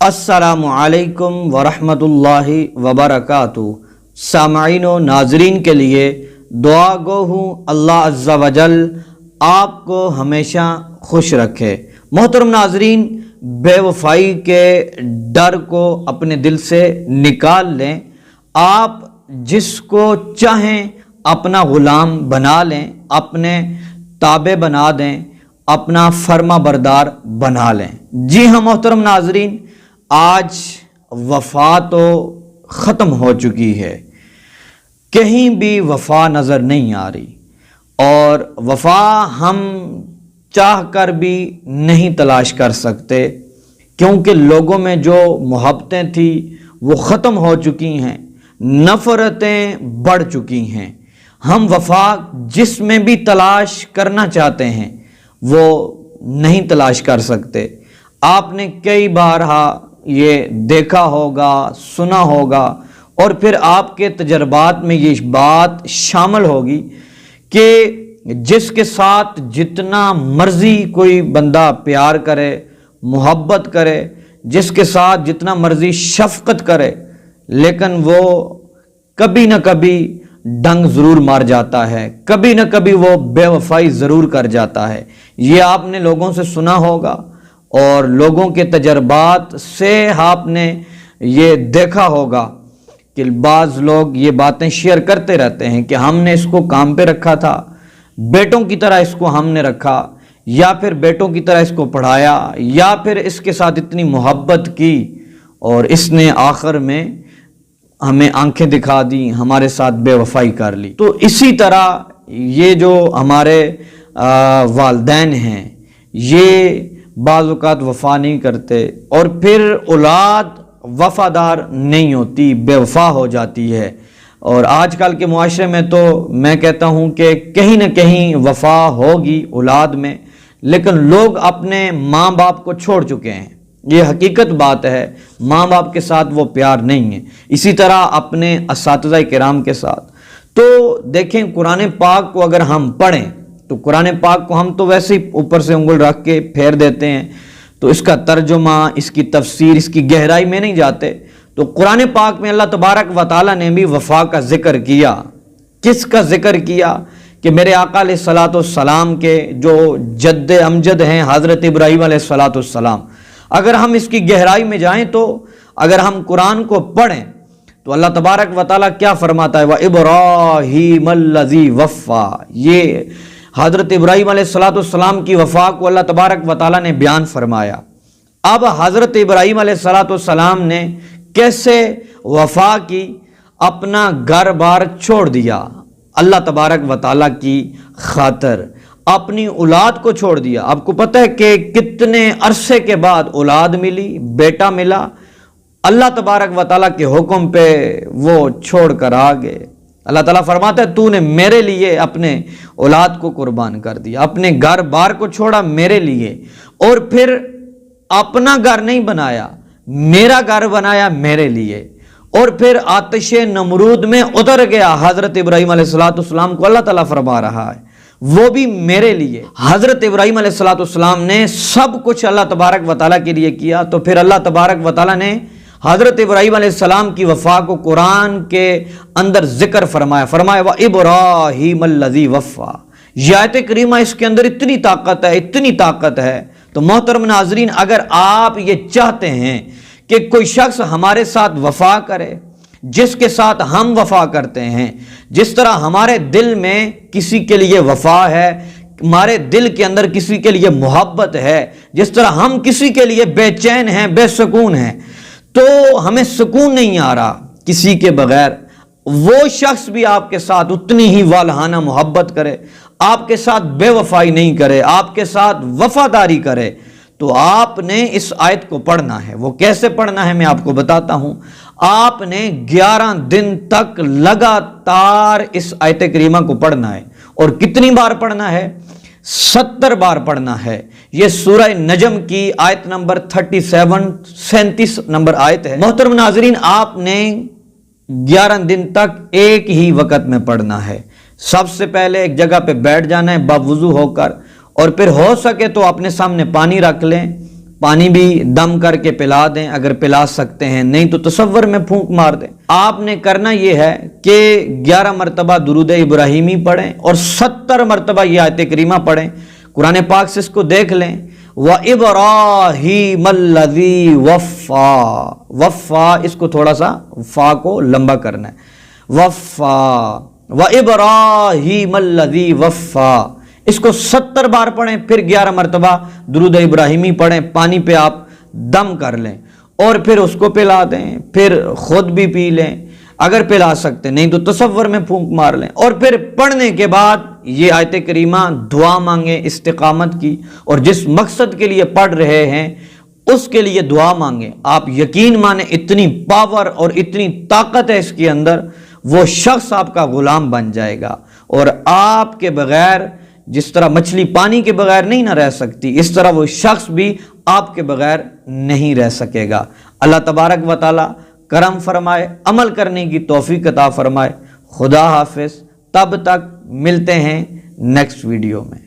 السلام علیکم ورحمۃ اللہ وبرکاتہ۔ سامعین و ناظرین کے لیے دعا گو ہوں اللہ عز و جل آپ کو ہمیشہ خوش رکھے۔ محترم ناظرین، بے وفائی کے ڈر کو اپنے دل سے نکال لیں۔ آپ جس کو چاہیں اپنا غلام بنا لیں، اپنے تابع بنا دیں، اپنا فرما بردار بنا لیں۔ جی ہاں محترم ناظرین، آج وفا تو ختم ہو چکی ہے، کہیں بھی وفا نظر نہیں آ رہی، اور وفا ہم چاہ کر بھی نہیں تلاش کر سکتے، کیونکہ لوگوں میں جو محبتیں تھیں وہ ختم ہو چکی ہیں، نفرتیں بڑھ چکی ہیں۔ ہم وفا جس میں بھی تلاش کرنا چاہتے ہیں وہ نہیں تلاش کر سکتے۔ آپ نے کئی بار یہ دیکھا ہوگا، سنا ہوگا، اور پھر آپ کے تجربات میں یہ بات شامل ہوگی کہ جس کے ساتھ جتنا مرضی کوئی بندہ پیار کرے، محبت کرے، جس کے ساتھ جتنا مرضی شفقت کرے، لیکن وہ کبھی نہ کبھی ڈنگ ضرور مار جاتا ہے، کبھی نہ کبھی وہ بے وفائی ضرور کر جاتا ہے۔ یہ آپ نے لوگوں سے سنا ہوگا، اور لوگوں کے تجربات سے آپ نے یہ دیکھا ہوگا کہ بعض لوگ یہ باتیں شیئر کرتے رہتے ہیں کہ ہم نے اس کو کام پہ رکھا تھا، بیٹوں کی طرح اس کو ہم نے رکھا، یا پھر بیٹوں کی طرح اس کو پڑھایا، یا پھر اس کے ساتھ اتنی محبت کی، اور اس نے آخر میں ہمیں آنکھیں دکھا دی، ہمارے ساتھ بے وفائی کر لی۔ تو اسی طرح یہ جو ہمارے والدین ہیں، یہ بعض اوقات وفا نہیں کرتے، اور پھر اولاد وفادار نہیں ہوتی، بے وفا ہو جاتی ہے۔ اور آج کل کے معاشرے میں تو میں کہتا ہوں کہ کہیں نہ کہیں وفا ہوگی اولاد میں، لیکن لوگ اپنے ماں باپ کو چھوڑ چکے ہیں، یہ حقیقت بات ہے۔ ماں باپ کے ساتھ وہ پیار نہیں ہے، اسی طرح اپنے اساتذہ کرام کے ساتھ۔ تو دیکھیں، قرآن پاک کو اگر ہم پڑھیں تو قرآن پاک کو ہم تو ویسے ہی اوپر سے انگل رکھ کے پھیر دیتے ہیں، تو اس کا ترجمہ، اس کی تفسیر، اس کی گہرائی میں نہیں جاتے۔ تو قرآن پاک میں اللہ تبارک و تعالیٰ نے بھی وفا کا ذکر کیا۔ کس کا ذکر کیا؟ کہ میرے آقا علیہ الصلوۃ والسلام کے جو جد امجد ہیں حضرت ابراہیم علیہ الصلوۃ والسلام۔ اگر ہم اس کی گہرائی میں جائیں تو اگر ہم قرآن کو پڑھیں تو اللہ تبارک و تعالیٰ کیا فرماتا ہے؟ وَإِبْرَاهِيمَ الَّذِي وَفَّى۔ یہ حضرت ابراہیم علیہ الصلوۃ والسلام کی وفا کو اللہ تبارک و تعالیٰ نے بیان فرمایا۔ اب حضرت ابراہیم علیہ الصلوۃ والسلام نے کیسے وفا کی؟ اپنا گھر بار چھوڑ دیا اللہ تبارک و تعالیٰ کی خاطر، اپنی اولاد کو چھوڑ دیا۔ آپ کو پتہ ہے کہ کتنے عرصے کے بعد اولاد ملی، بیٹا ملا، اللہ تبارک و تعالیٰ کے حکم پہ وہ چھوڑ کر آگے۔ اللہ تعالیٰ فرماتا ہے تو نے میرے لیے اپنے اولاد کو قربان کر دیا، اپنے گھر بار کو چھوڑا میرے لیے، اور پھر اپنا گھر نہیں بنایا، میرا گھر بنایا میرے لیے، اور پھر آتش نمرود میں اتر گیا۔ حضرت ابراہیم علیہ السلام کو اللہ تعالیٰ فرما رہا ہے وہ بھی میرے لیے۔ حضرت ابراہیم علیہ السلام نے سب کچھ اللہ تبارک و تعالیٰ کے لیے کیا، تو پھر اللہ تبارک و تعالیٰ نے حضرت ابراہیم علیہ السلام کی وفا کو قرآن کے اندر ذکر فرمایا وَإِبْرَاهِيمَ الَّذِي وَفَّى۔ یہ آیت کریمہ، اس کے اندر اتنی طاقت ہے، اتنی طاقت ہے۔ تو محترم ناظرین، اگر آپ یہ چاہتے ہیں کہ کوئی شخص ہمارے ساتھ وفا کرے، جس کے ساتھ ہم وفا کرتے ہیں، جس طرح ہمارے دل میں کسی کے لیے وفا ہے، ہمارے دل کے اندر کسی کے لیے محبت ہے، جس طرح ہم کسی کے لیے بے چین ہیں، بے سکون ہیں، تو ہمیں سکون نہیں آ رہا کسی کے بغیر، وہ شخص بھی آپ کے ساتھ اتنی ہی والہانہ محبت کرے، آپ کے ساتھ بے وفائی نہیں کرے، آپ کے ساتھ وفاداری کرے، تو آپ نے اس آیت کو پڑھنا ہے۔ وہ کیسے پڑھنا ہے میں آپ کو بتاتا ہوں۔ آپ نے 11 دن تک لگاتار اس آیت کریمہ کو پڑھنا ہے، اور کتنی بار پڑھنا ہے؟ 70 بار پڑھنا ہے۔ یہ سورہ نجم کی آیت نمبر 37 نمبر آیت ہے۔ محترم ناظرین، آپ نے 11 دن تک ایک ہی وقت میں پڑھنا ہے۔ سب سے پہلے ایک جگہ پہ بیٹھ جانا ہے باوضو ہو کر، اور پھر ہو سکے تو اپنے سامنے پانی رکھ لیں، پانی بھی دم کر کے پلا دیں اگر پلا سکتے ہیں، نہیں تو تصور میں پھونک مار دیں۔ آپ نے کرنا یہ ہے کہ 11 مرتبہ درود ابراہیمی پڑھیں اور 70 مرتبہ یہ آیت کریمہ پڑھیں۔ قرآن پاک سے اس کو دیکھ لیں، وَإِبْرَاهِيمَ الَّذِي وَفَّى، وفا اس کو تھوڑا سا فا کو لمبا کرنا ہے، وفا، وَإِبْرَاهِيمَ الَّذِي وَفَّى، اس کو 70 بار پڑھیں، پھر 11 مرتبہ درود ابراہیمی پڑھیں، پانی پہ آپ دم کر لیں اور پھر اس کو پلا دیں، پھر خود بھی پی لیں اگر پلا سکتے، نہیں تو تصور میں پھونک مار لیں، اور پھر پڑھنے کے بعد یہ آیت کریمہ دعا مانگیں استقامت کی، اور جس مقصد کے لیے پڑھ رہے ہیں اس کے لیے دعا مانگیں۔ آپ یقین مانیں اتنی پاور اور اتنی طاقت ہے اس کے اندر، وہ شخص آپ کا غلام بن جائے گا، اور آپ کے بغیر، جس طرح مچھلی پانی کے بغیر نہیں نہ رہ سکتی، اس طرح وہ شخص بھی آپ کے بغیر نہیں رہ سکے گا۔ اللہ تبارک و تعالی کرم فرمائے، عمل کرنے کی توفیق عطا فرمائے۔ خدا حافظ، تب تک ملتے ہیں نیکسٹ ویڈیو میں۔